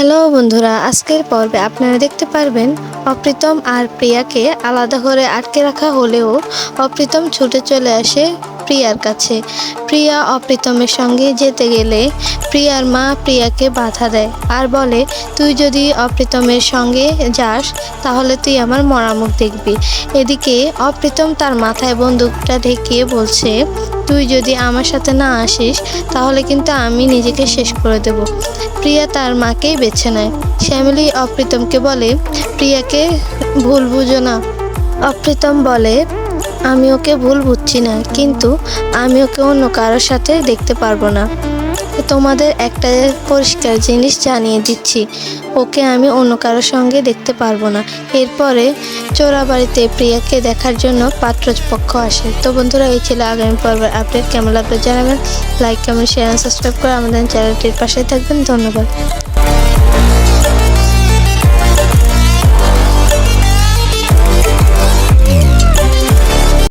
Hello বন্ধুরা, আজকের পর্বে আপনারা দেখতে পারবেন অপ্রীতম আর প্রিয়াকে আলাদা করে আটকে রাখা হলেও অপ্রীতম ছুটে চলে আসে প্রিয়ার কাছে। প্রিয়া অপ্রীতমের সঙ্গে যেতে গেলে প্রিয়ার মা প্রিয়াকে বাধা দেয় আর বলে, তুই যদি অপ্রীতমের সঙ্গে যাস তাহলে তুই আমার মরা মুখ দেখবি। এদিকে অপ্রীতম তার মাথায় বন্দুকটা ঠেকিয়ে বলছে, তুই যদি আমার সাথে না আসিস তাহলে কিন্তু আমি নিজেকে শেষ করে দেব। প্রিয়া তার মাকেই বেছে নেয়। শ্যামিলী অপ্রীতমকে বলে, প্রিয়াকে ভুল বুঝো না। অপ্রীতম বলে, আমি ওকে ভুল বুঝছি না, কিন্তু আমি ওকে অন্য কারোর সাথে দেখতে পারবো না। তোমাদের একটা পরিষ্কার জিনিস জানিয়ে দিচ্ছি, ওকে আমি অন্য কারোর সঙ্গে দেখতে পারবো না। এরপরে চোরাবাড়িতে প্রিয়াকে দেখার জন্য পাত্রপক্ষ আসে। তো বন্ধুরা, এই ছিল আগামী পর্বের আপডেট। কেমন লাগলো জানাবেন। লাইক, কমেন্ট, শেয়ার, সাবস্ক্রাইব করে আমাদের চ্যানেলটির পাশে থাকবেন। ধন্যবাদ।